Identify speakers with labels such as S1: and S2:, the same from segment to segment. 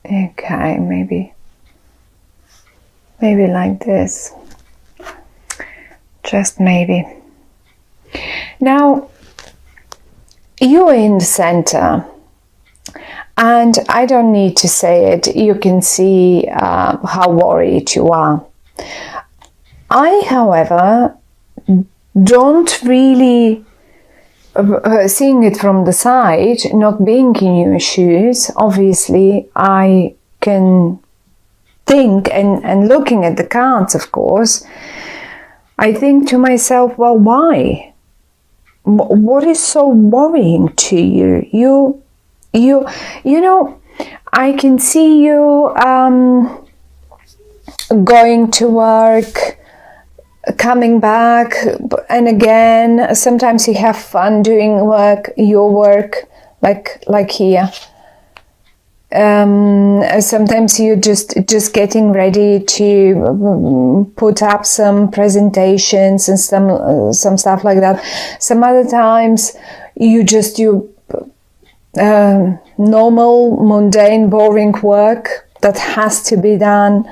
S1: Okay, maybe like this. Just maybe. Now, you're in the center, and I don't need to say it. You can see how worried you are. I, however, don't really, seeing it from the side, not being in your shoes, obviously I can think, and looking at the cards, of course, I think to myself, well, why? What is so worrying to you? You know, I can see you going to work, coming back, and again, sometimes you have fun doing your work, like here. Sometimes you just getting ready to put up some presentations and some stuff like that. Some other times you normal, mundane, boring work that has to be done.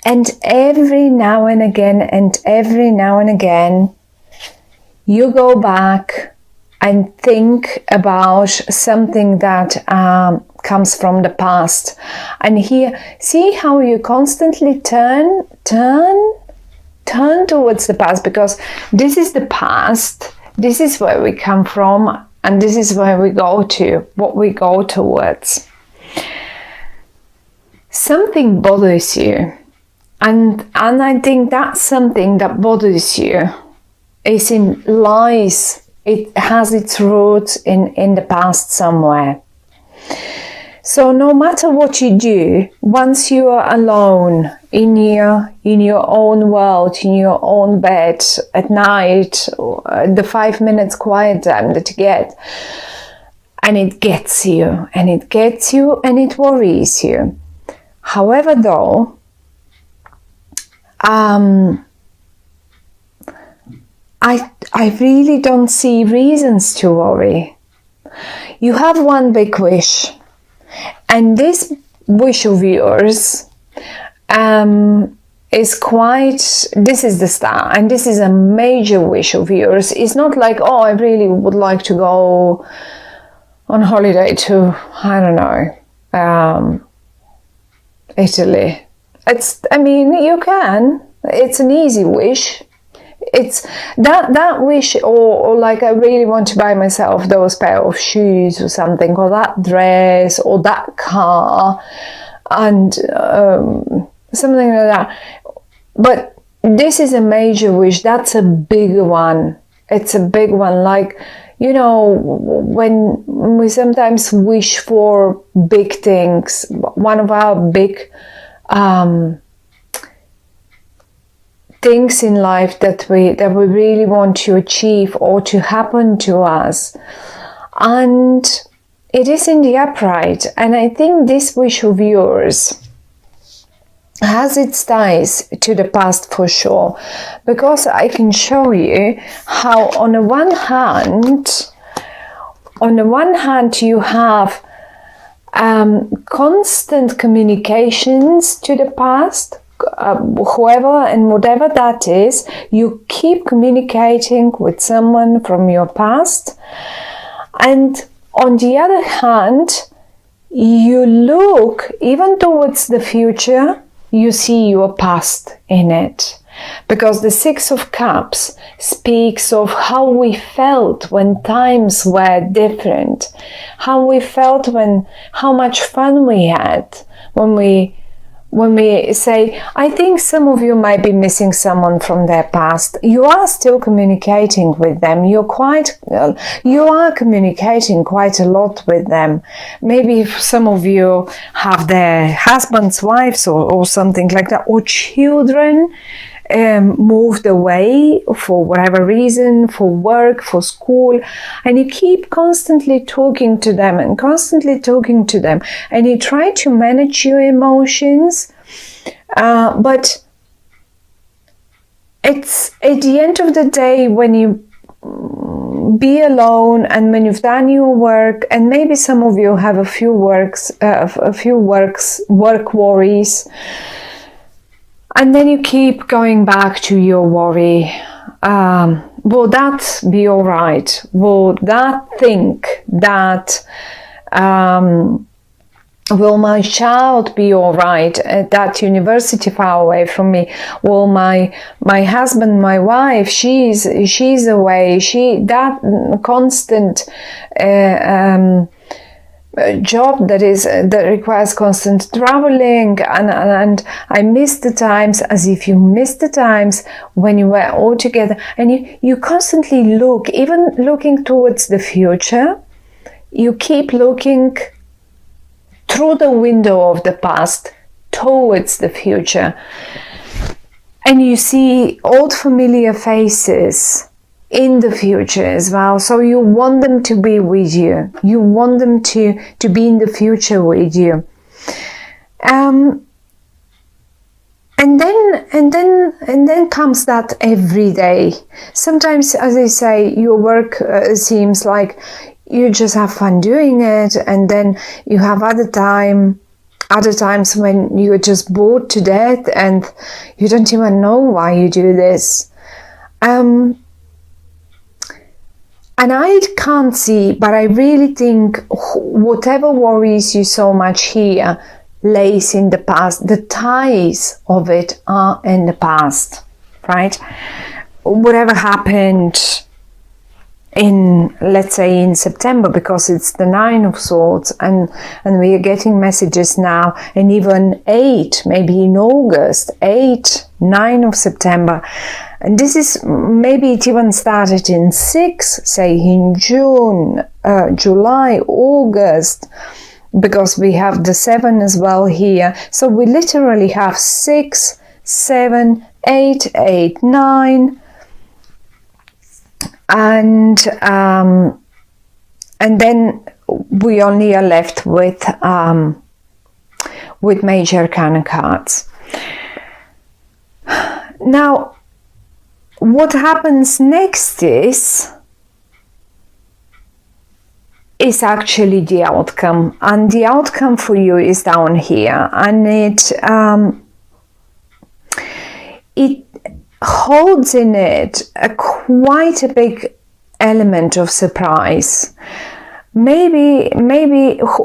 S1: And every now and again, you go back and think about something that comes from the past. And here, see how you constantly turn towards the past, because this is the past, this is where we come from, and this is where we go to, what we go towards. Something bothers you. And I think that's something that bothers you lies. It has its roots in the past somewhere. So no matter what you do, once you are alone in your own world, in your own bed at night, the 5 minutes quiet time that you get, and it gets you, and it worries you. However, though, I really don't see reasons to worry. You have one big wish, and this wish of yours is this is the star, and this is a major wish of yours. It's not like, oh, I really would like to go on holiday to, I don't know, Italy. You can. It's an easy wish. It's that wish, or like, I really want to buy myself those pair of shoes or something, or that dress, or that car, and something like that. But this is a major wish. That's a bigger one. It's a big one. Like, you know, when we sometimes wish for big things, one of our big things in life that we really want to achieve or to happen to us, and it is in the upright. And I think this wish of yours has its ties to the past for sure, because I can show you how on the one hand you have constant communications to the past. Whoever and whatever that is, you keep communicating with someone from your past. And on the other hand, you look even towards the future, you see your past in it. Because the Six of Cups speaks of how we felt when times were different, how we felt how much fun we had when we say, I think some of you might be missing someone from their past. You are still communicating with them. You are communicating quite a lot with them. Maybe some of you have their husbands, wives, or something like that, or children moved away for whatever reason, for work, for school, and you keep constantly talking to them, and you try to manage your emotions, but it's at the end of the day, when you be alone, and when you've done your work, and maybe some of you have a few work worries, and then you keep going back to your worry. Will that be all right? Will that think that will my child be all right at that university far away from me? Will my husband, my wife, she's away, that constant job that requires constant traveling, and I miss the times, as if you miss the times when you were all together, and you constantly look, even looking towards the future, you keep looking through the window of the past towards the future, and you see old familiar faces in the future as well. So you want them to be with you. You want them to be in the future with you. And then comes that every day. Sometimes, as I say, your work seems like you just have fun doing it, and then you have other times when you're just bored to death and you don't even know why you do this. And I can't see, but I really think whatever worries you so much here lays in the past. The ties of it are in the past, right? Whatever happened in, let's say, in September, because it's the 9 of Swords, and we are getting messages now, and even 8, maybe in August, 8, 9 of September. And this is, maybe it even started in 6, say in June, July, August, because we have the 7 as well here. So we literally have 6, 7, 8, 8, 9, and then we only are left with Major Arcana cards. Now, what happens next is actually the outcome, and the outcome for you is down here, and it holds in it quite a big element of surprise. Maybe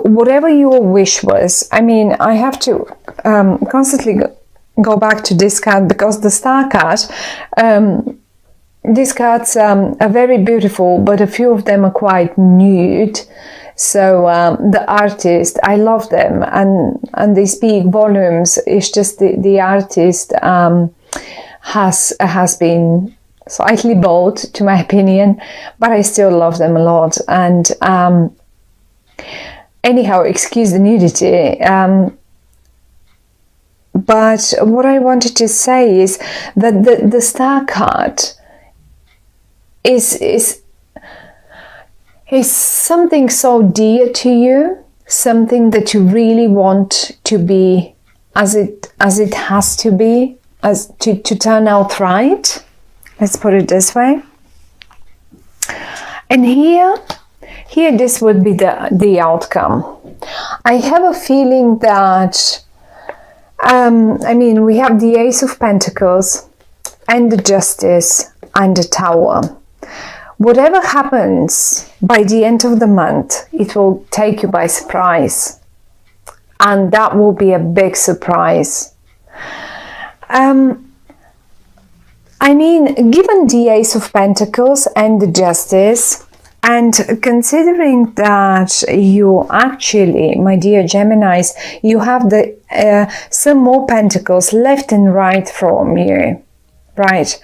S1: whatever your wish was. I mean, I have to constantly go back to this card, because the Star card, these cards are very beautiful, but a few of them are quite nude. So the artist, I love them, and they speak volumes. It's just the artist has been slightly bold, to my opinion, but I still love them a lot. And anyhow, excuse the nudity. But what I wanted to say is that the Star card is something so dear to you, something that you really want to be as it has to be, as to turn out right. Let's put it this way. And here this would be the outcome. I have a feeling that I mean, we have the Ace of Pentacles and the Justice and the Tower. Whatever happens by the end of the month, it will take you by surprise, and that will be a big surprise. I mean, given the Ace of Pentacles and the Justice, and considering that you actually, my dear Geminis, you have some more pentacles left and right from you, right?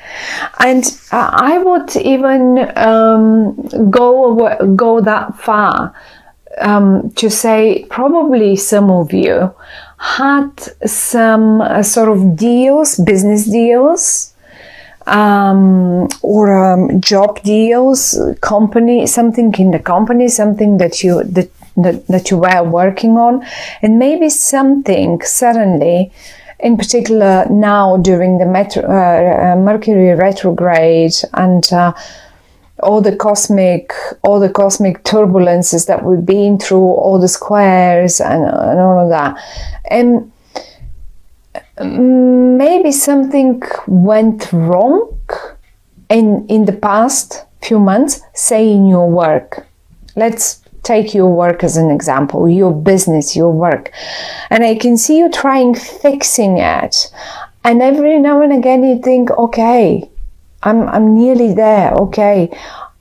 S1: And I would even go that far to say probably some of you had some sort of deals, business deals, or job deals, company, something in the company, something that you were working on, and maybe something suddenly, in particular now during the Mercury retrograde, and all the cosmic turbulences that we've been through, all the squares and all of that. And maybe something went wrong in the past few months, say in your work. Let's take your work as an example, your business, your work. And I can see you trying fixing it. And every now and again you think, okay, I'm nearly there. Okay,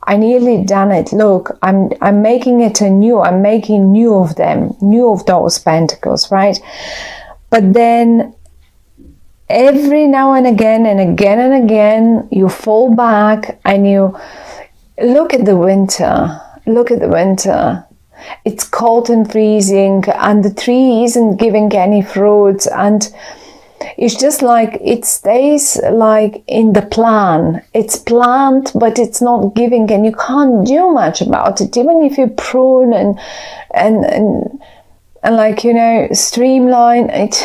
S1: I nearly done it. Look, I'm making it anew. I'm making new of them, new of those pentacles, right? But then every now and again and again and again, you fall back and you look at the winter. Look at the winter. It's cold and freezing, and the tree isn't giving any fruits, and it's just like it stays like in the plan. It's planned, but it's not giving, and you can't do much about it. Even if you prune and like, you know, streamline it,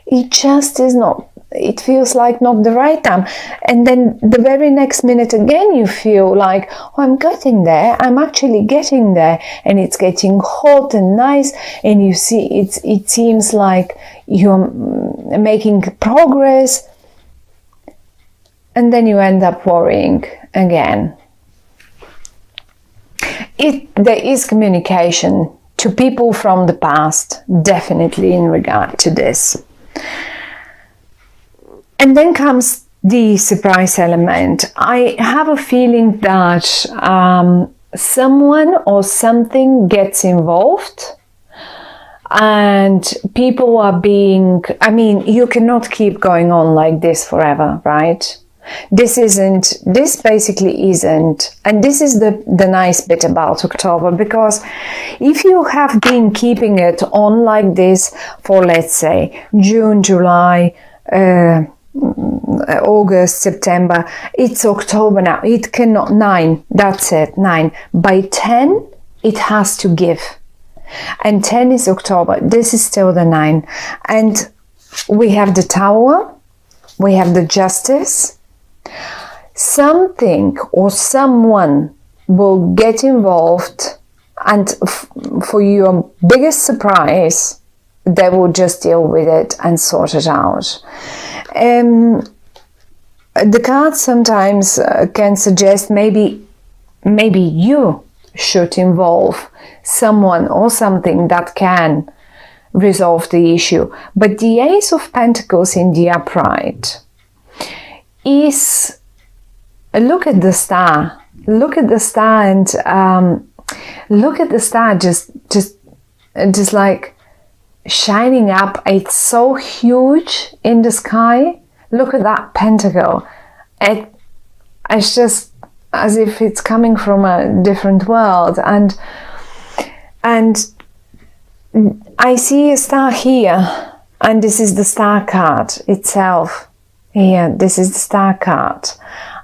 S1: it just is not. It feels like not the right time. And then the very next minute again, you feel like, oh, I'm getting there. I'm actually getting there. And it's getting hot and nice. And you see, it seems like you're making progress. And then you end up worrying again. There is communication to people from the past, definitely in regard to this. And then comes the surprise element. I have a feeling that someone or something gets involved, and people are being, I mean, you cannot keep going on like this forever, right? This basically isn't. And this is the nice bit about October, because if you have been keeping it on like this for, let's say, June, July, August, September, it's October now. It cannot, 9, that's it, 9. By 10, it has to give. And 10 is October. This is still the 9. And we have the Tower, we have the Justice. Something or someone will get involved, and for your biggest surprise, they will just deal with it and sort it out. The cards sometimes can suggest maybe you should involve someone or something that can resolve the issue. But the Ace of Pentacles in the upright is, look at the star. Look at the star, and look at the star just like shining up. It's so huge in the sky. Look at that pentacle. It's just as if it's coming from a different world. And I see a star here, and this is the star card itself. Here, this is the star card.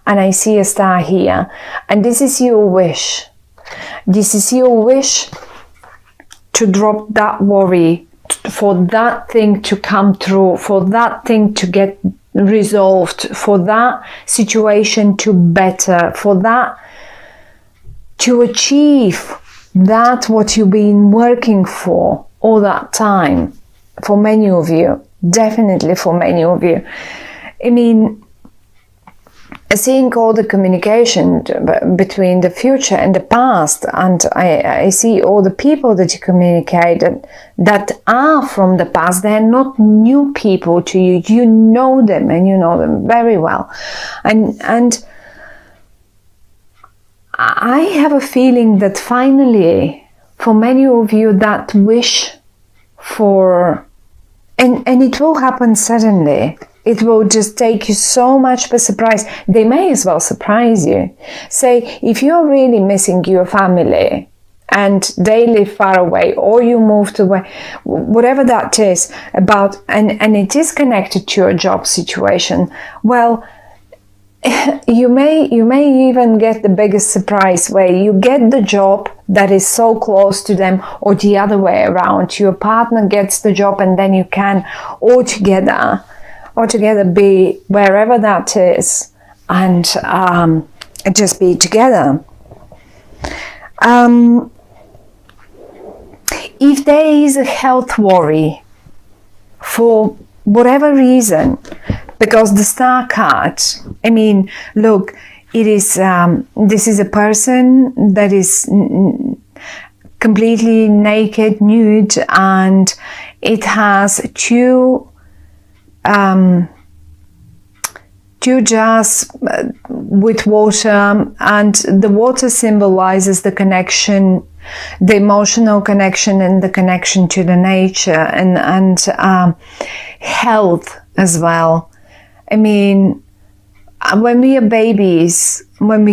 S1: And I see a star here. And this is your wish. This is your wish to drop that worry, for that thing to come through, for that thing to get resolved, for that situation to better, for that to achieve that what you've been working for all that time. For many of you, definitely for many of you. I mean, seeing all the communication between the future and the past, and I see all the people that you communicate that are from the past. They're not new people to you. You know them, and you know them very well. And I have a feeling that finally, for many of you, that wish for, and it will happen suddenly. It will just take you so much by surprise. They may as well surprise you. Say, if you're really missing your family and they live far away, or you moved away, whatever that is about, and it is connected to your job situation, well, you may even get the biggest surprise where you get the job that is so close to them, or the other way around. Your partner gets the job, and then you can altogether be wherever that is, and just be together. If there is a health worry for whatever reason, because the star card, I mean, look, it is this is a person that is completely naked, nude, and it has two jars with water, and the water symbolizes the connection, the emotional connection, and the connection to the nature, and health as well. I mean, when we are babies, when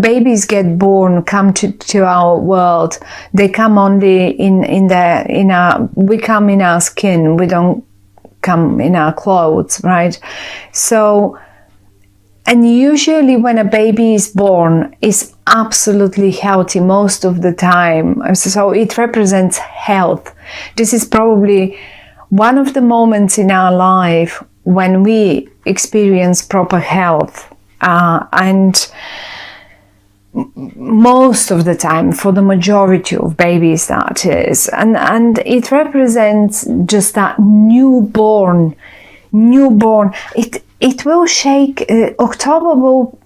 S1: babies get born, come to our world, they come only we come in our skin. We don't come in our clothes, right? So, and usually when a baby is born, is absolutely healthy most of the time. So it represents health. This is probably one of the moments in our life when we experience proper health, and most of the time, for the majority of babies, that is, and it represents just that newborn. It will shake. October will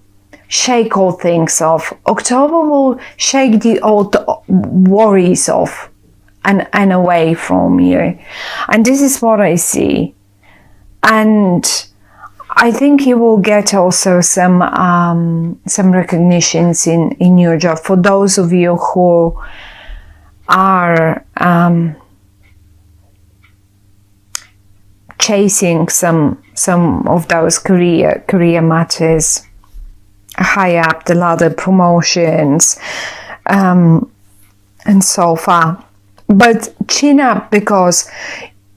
S1: shake all things off. October will shake the old worries off and away from you. And this is what I see. And I think you will get also some recognitions in your job for those of you who are chasing some of those career matters, high up the ladder, promotions, and so far. But chin up, because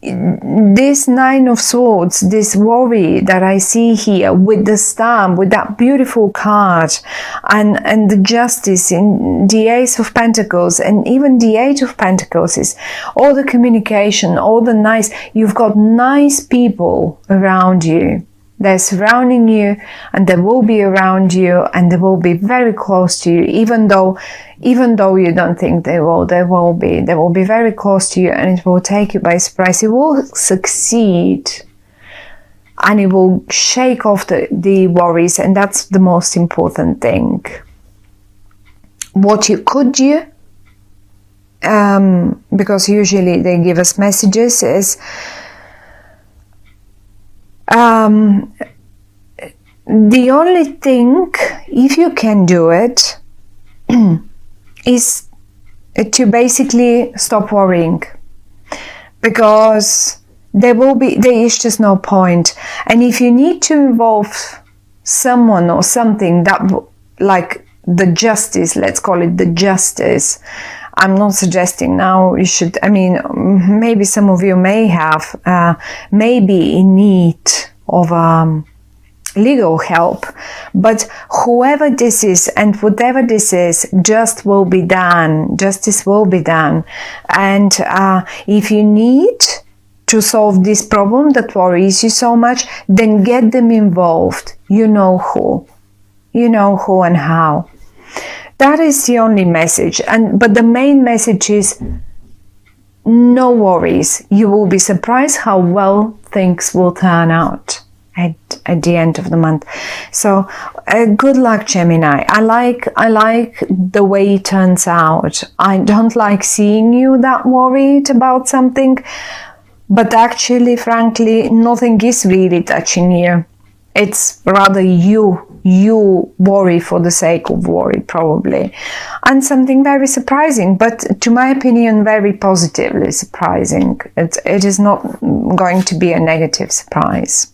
S1: this Nine of Swords, this worry that I see here with the star, with that beautiful card, and the Justice in the Ace of Pentacles, and even the Eight of Pentacles, is all the communication, all the nice, you've got nice people around you. They're surrounding you, and they will be around you, and they will be very close to you, even though you don't think they will be very close to you, and it will take you by surprise. It will succeed, and it will shake off the worries, and that's the most important thing. What you could do, because usually they give us messages, is the only thing, if you can do it, is to basically stop worrying, because there is just no point. And if you need to involve someone or something that, like the Justice, let's call it the Justice, I'm not suggesting now you should, I mean, maybe some of you may have, maybe in need of legal help, but whoever this is and whatever this is, justice will be done. And if you need to solve this problem that worries you so much, then get them involved. You know who and how. That is the only message. But the main message is no worries. You will be surprised how well things will turn out at the end of the month. So good luck, Gemini. I like the way it turns out. I don't like seeing you that worried about something, but actually, frankly, nothing is really touching you. It's rather you worry for the sake of worry, probably. And something very surprising, but to my opinion, very positively surprising. It is not going to be a negative surprise.